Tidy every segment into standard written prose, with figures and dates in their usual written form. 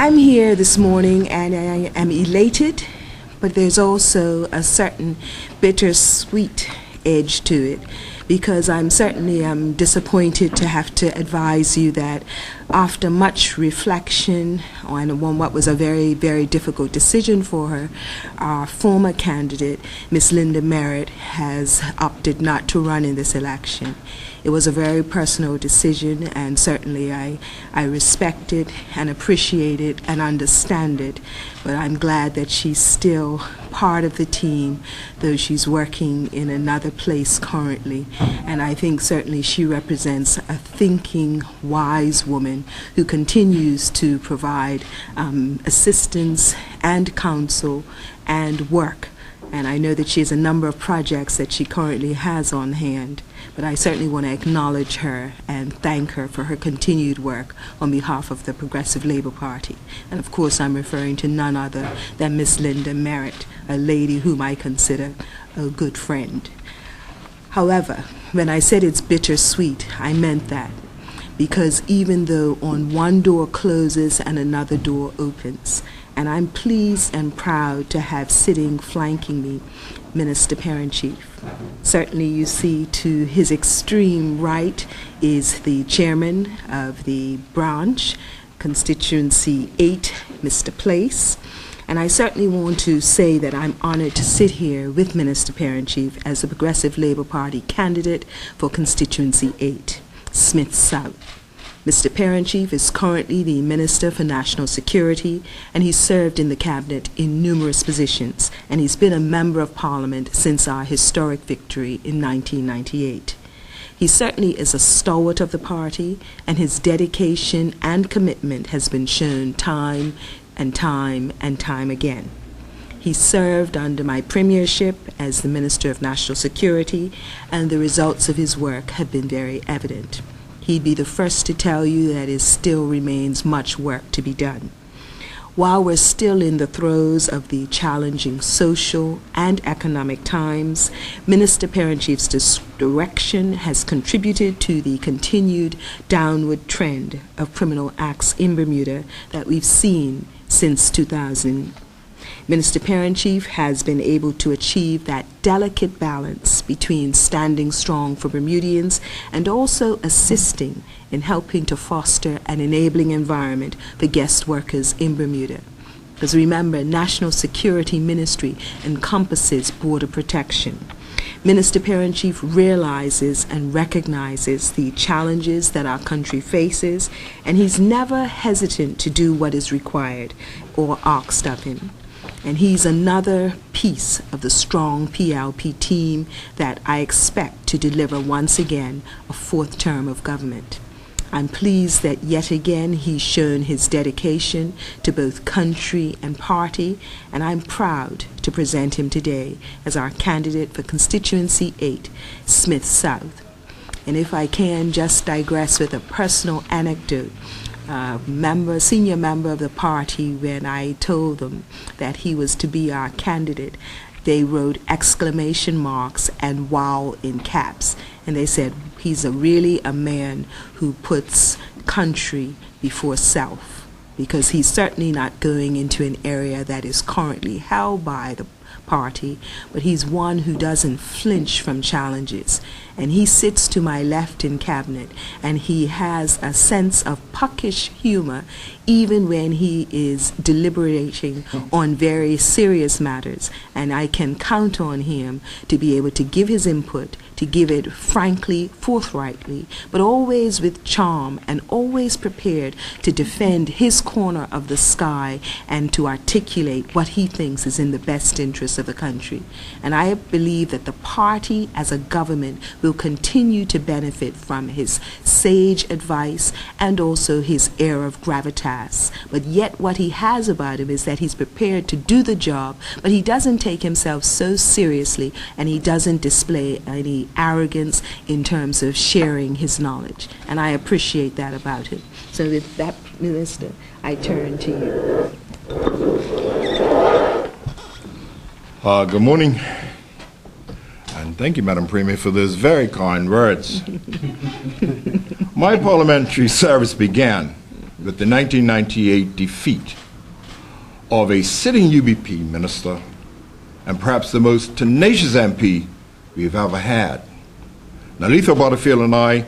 I'm here this morning and I am elated, but there's also a certain bittersweet edge to it, because I'm certainly disappointed to have to advise you that after much reflection on what was a very, very difficult decision for her, our former candidate, Miss Linda Merritt, has opted not to run in this election. It was a very personal decision, and certainly I respect it and appreciate it and understand it, but I'm glad that she's still part of the team, though she's working in another place currently. And I think certainly she represents a thinking, wise woman who continues to provide assistance and counsel and work. And I know that she has a number of projects that she currently has on hand, but I certainly want to acknowledge her and thank her for her continued work on behalf of the Progressive Labour Party. And of course I'm referring to none other than Miss Linda Merritt, a lady whom I consider a good friend. However, when I said it's bittersweet, I meant that, because even though on one door closes and another door opens, and I'm pleased and proud to have sitting flanking me Minister Perinchief. Certainly you see to his extreme right is the chairman of the branch, Constituency 8, Mr. Place. And I certainly want to say that I'm honored to sit here with Minister Perinchief as the Progressive Labour Party candidate for Constituency 8, Smith South. Mr. Perinchief is currently the Minister for National Security, and he's served in the Cabinet in numerous positions, and he's been a Member of Parliament since our historic victory in 1998. He certainly is a stalwart of the party, and his dedication and commitment has been shown time and time and time again. He served under my premiership as the Minister of National Security, and the results of his work have been very evident. He'd be the first to tell you that it still remains much work to be done. While we're still in the throes of the challenging social and economic times, Minister Perinchief's direction has contributed to the continued downward trend of criminal acts in Bermuda that we've seen since 2000. Minister Perinchief has been able to achieve that delicate balance between standing strong for Bermudians and also assisting in helping to foster an enabling environment for guest workers in Bermuda. Because remember, National Security Ministry encompasses border protection. Minister Perinchief realizes and recognizes the challenges that our country faces, and he's never hesitant to do what is required or asked of him. And he's another piece of the strong PLP team that I expect to deliver once again a fourth term of government. I'm pleased that yet again he's shown his dedication to both country and party, and I'm proud to present him today as our candidate for Constituency 8, Smith South. And if I can just digress with a personal anecdote, senior member of the party, when I told them that he was to be our candidate, they wrote exclamation marks and wow in caps, and they said he's really a man who puts country before self, because he's certainly not going into an area that is currently held by the party, but he's one who doesn't flinch from challenges. And he sits to my left in cabinet, and he has a sense of puckish humor even when he is deliberating on very serious matters, and I can count on him to be able to give his input, to give it frankly, forthrightly, but always with charm and always prepared to defend his corner of the sky and to articulate what he thinks is in the best interest of the country. And I believe that the party as a government will continue to benefit from his sage advice and also his air of gravitas. But yet what he has about him is that he's prepared to do the job, but he doesn't take himself so seriously, and he doesn't display any arrogance in terms of sharing his knowledge. And I appreciate that about him. So with that, Minister, I turn to you. Good morning. And thank you, Madam Premier, for those very kind words. My parliamentary service began with the 1998 defeat of a sitting UBP minister and perhaps the most tenacious MP we've ever had. Now, Letha Butterfield and I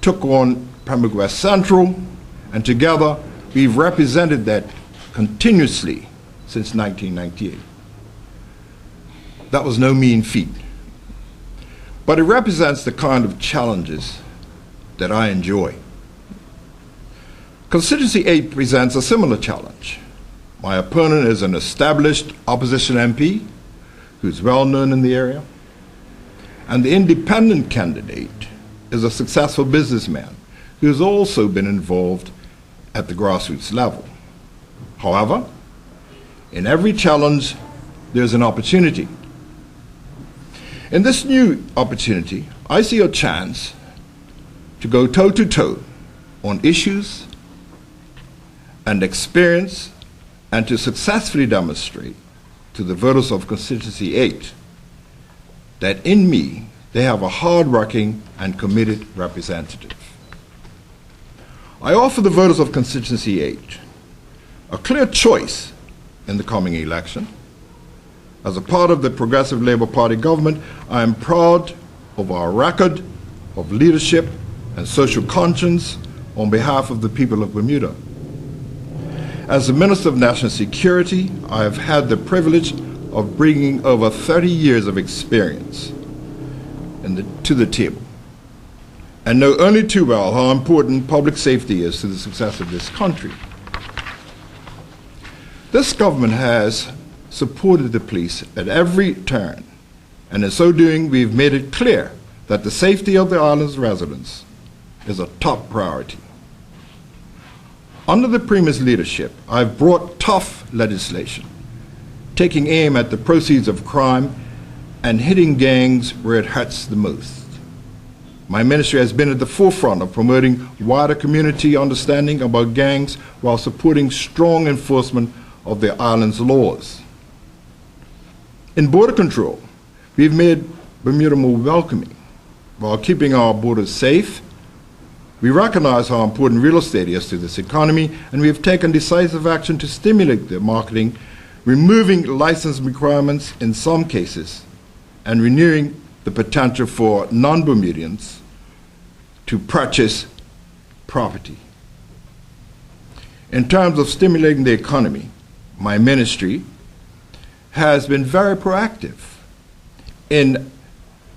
took on Pembroke West Central, and together we've represented that continuously since 1998. That was no mean feat, but it represents the kind of challenges that I enjoy. Constituency 8 presents a similar challenge. My opponent is an established opposition MP who's well known in the area, and the independent candidate is a successful businessman who has also been involved at the grassroots level. However, in every challenge, there's an opportunity. In this new opportunity, I see a chance to go toe-to-toe on issues and experience and to successfully demonstrate to the voters of Constituency 8 that in me, they have a hard-working and committed representative. I offer the voters of Constituency 8 a clear choice in the coming election. As a part of the Progressive Labour Party government, I am proud of our record of leadership and social conscience on behalf of the people of Bermuda. As the Minister of National Security, I have had the privilege of bringing over 30 years of experience to the table, and know only too well how important public safety is to the success of this country. This government has supported the police at every turn, and in so doing, we've made it clear that the safety of the island's residents is a top priority. Under the Premier's leadership, I've brought tough legislation, taking aim at the proceeds of crime and hitting gangs where it hurts the most. My ministry has been at the forefront of promoting wider community understanding about gangs while supporting strong enforcement of the island's laws. In border control, we've made Bermuda more welcoming while keeping our borders safe. We recognize how important real estate is to this economy, and we have taken decisive action to stimulate the marketing, removing license requirements in some cases, and renewing the potential for non-Bermudians to purchase property. In terms of stimulating the economy, my ministry has been very proactive in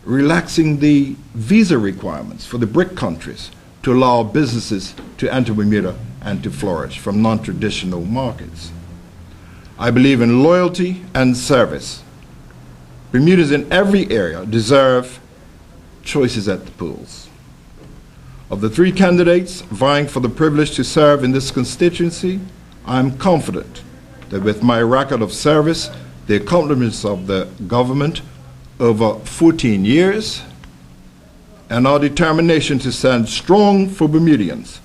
relaxing the visa requirements for the BRIC countries to allow businesses to enter Bermuda and to flourish from non-traditional markets. I believe in loyalty and service. Bermudans in every area deserve choices at the polls. Of the 3 candidates vying for the privilege to serve in this constituency, I am confident that with my record of service, the accomplishments of the government over 14 years, and our determination to stand strong for Bermudians,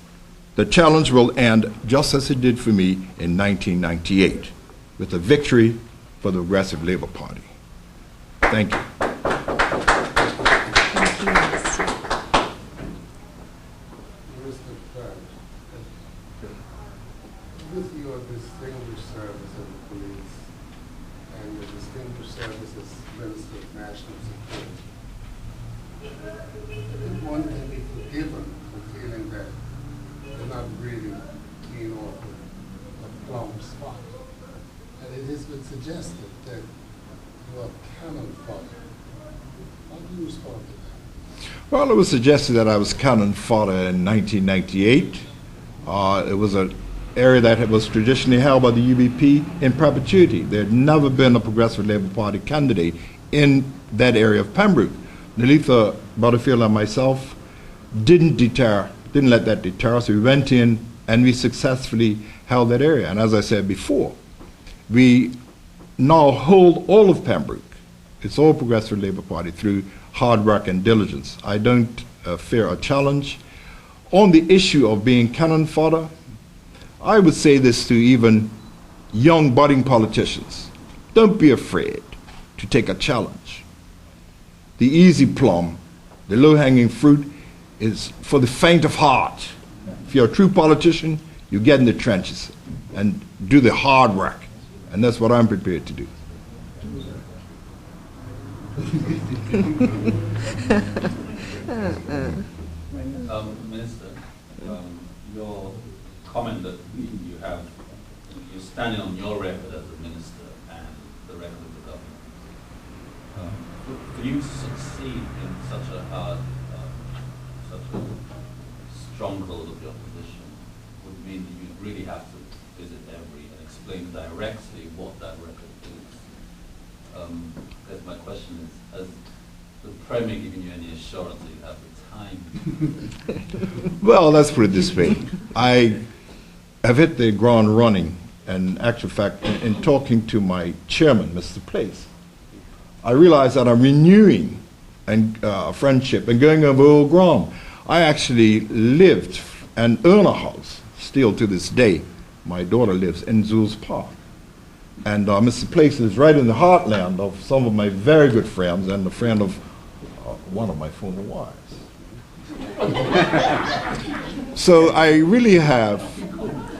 the challenge will end just as it did for me in 1998, with a victory for the Progressive Labour Party. Thank you. With your distinguished service in the police and your distinguished service as Minister of National Security, I think one can be forgiven for feeling that you're not really being offered a plum spot. And it has been suggested that you are cannon fodder. How do you respond to that? Well, it was suggested that I was cannon fodder in 1998. It was an area that was traditionally held by the UBP in perpetuity. There had never been a Progressive Labour Party candidate in that area of Pembroke. Letha Butterfield and myself didn't let that deter us. We went in and we successfully held that area. And as I said before, we now hold all of Pembroke. It's all Progressive Labour Party through hard work and diligence. I don't fear a challenge. On the issue of being cannon fodder, I would say this to even young budding politicians. Don't be afraid to take a challenge. The easy plum, the low-hanging fruit, is for the faint of heart. If you're a true politician, You get in the trenches and do the hard work. And that's what I'm prepared to do. Minister, your comment that you're standing on your record as a minister and the record of the government. For you to succeed in such a hard, such a stronghold of your position would mean that you really have to visit every and explain directly what that record is. Because my question is, has the Premier given you any assurance that you have the time? Well, let's put it this way. I have hit the ground running, and actual fact, in talking to my chairman, Mr. Place, I realized that I'm renewing a friendship and going over old ground. I actually lived and own a house, still to this day. My daughter lives in Zul's Park. And Mr. Place is right in the heartland of some of my very good friends and a friend of one of my former wives. So I really have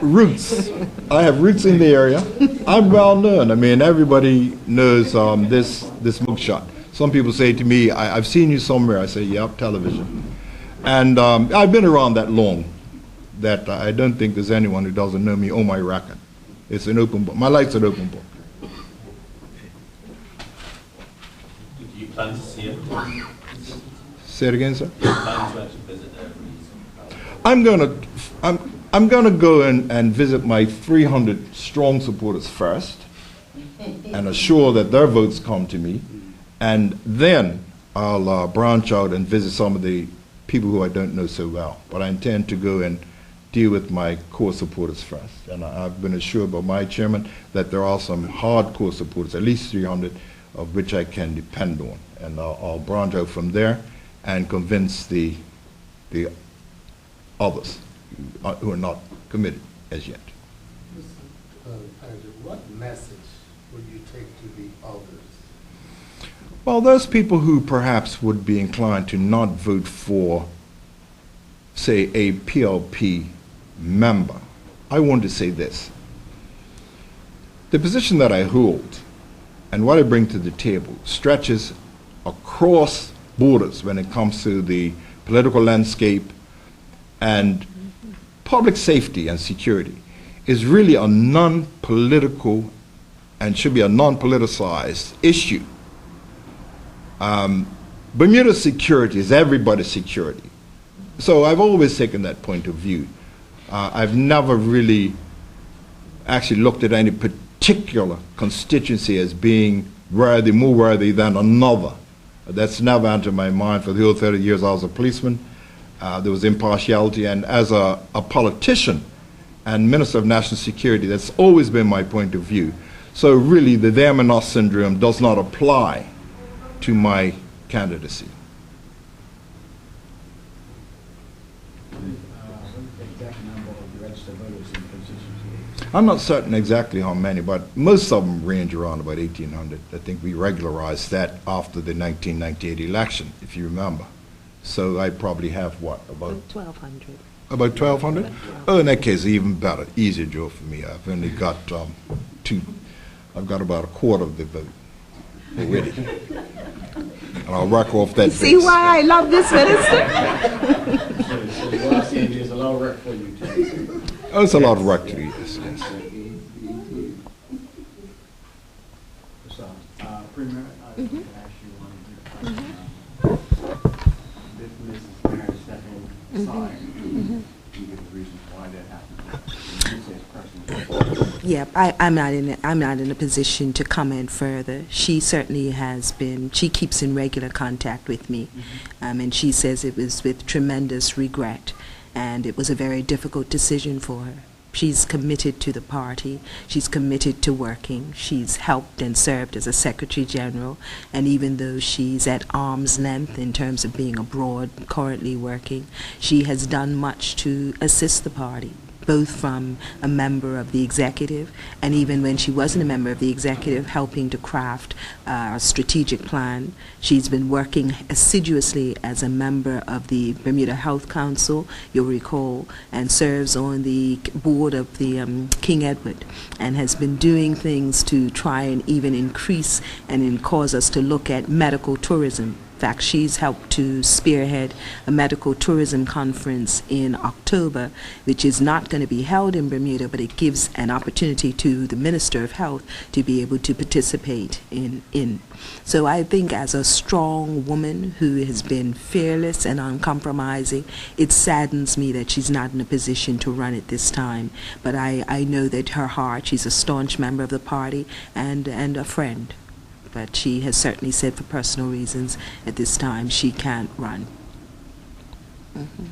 roots. I have roots in the area. I'm well known. I mean, everybody knows this mugshot. Some people say to me, I've seen you somewhere. I say, yep, television. And I've been around that long that I don't think there's anyone who doesn't know me or my record. It's an open book. My life's an open book. Do you plan to see it? Say it again, sir? Do you plan to actually visit every? I'm gonna go and visit my 300 strong supporters first and assure that their votes come to me, and then I'll branch out and visit some of the people who I don't know so well. But I intend to go and deal with my core supporters first. And I've been assured by my chairman that there are some hardcore supporters, at least 300, of which I can depend on. And I'll branch out from there and convince the others who are not committed as yet. Mr. Perinchief, what message would you take to the others? Well, those people who perhaps would be inclined to not vote for, say, a PLP member, I want to say this. The position that I hold and what I bring to the table stretches across borders when it comes to the political landscape, and public safety and security is really a non-political and should be a non-politicized issue. Bermuda security is everybody's security. So I've always taken that point of view. I've never really actually looked at any particular constituency as being worthy, more worthy than another. That's never entered my mind. For the whole 30 years I was a policeman. There was impartiality, and as a politician and Minister of National Security, that's always been my point of view. So really the them and us syndrome does not apply to my candidacy. I'm not certain exactly how many, but most of them range around about 1,800. I think we regularized that after the 1998 election, if you remember. So I probably have, what, about 1,200. About 1,200? Oh, in that case, even better, easier job for me. I've only got I've got about a quarter of the vote already. And I'll work off that See base. why I love this minister? So what I'm saying is a lot of work for you too. Oh, it's a lot of work to do, yes, yes. So, Premier, I want to ask you one question. This Mrs. Mary stepping aside. You give the reasons why that happened. You said personally. Yeah, I'm not in a position to comment further. She certainly has been. She keeps in regular contact with me, and she says it was with tremendous regret, and it was a very difficult decision for her. She's committed to the party. She's committed to working. She's helped and served as a Secretary General, and even though she's at arm's length in terms of being abroad, currently working, she has done much to assist the party. both from a member of the executive, and even when she wasn't a member of the executive, helping to craft a strategic plan. She's been working assiduously as a member of the Bermuda Health Council, you'll recall, and serves on the board of the King Edward, and has been doing things to try and even increase and cause us to look at medical tourism. In fact, she's helped to spearhead a medical tourism conference in October, which is not going to be held in Bermuda, but it gives an opportunity to the Minister of Health to be able to participate in. So I think as a strong woman who has been fearless and uncompromising, it saddens me that she's not in a position to run at this time. But I know that her heart, she's a staunch member of the party and a friend. But she has certainly said for personal reasons at this time she can't run. Mm-hmm.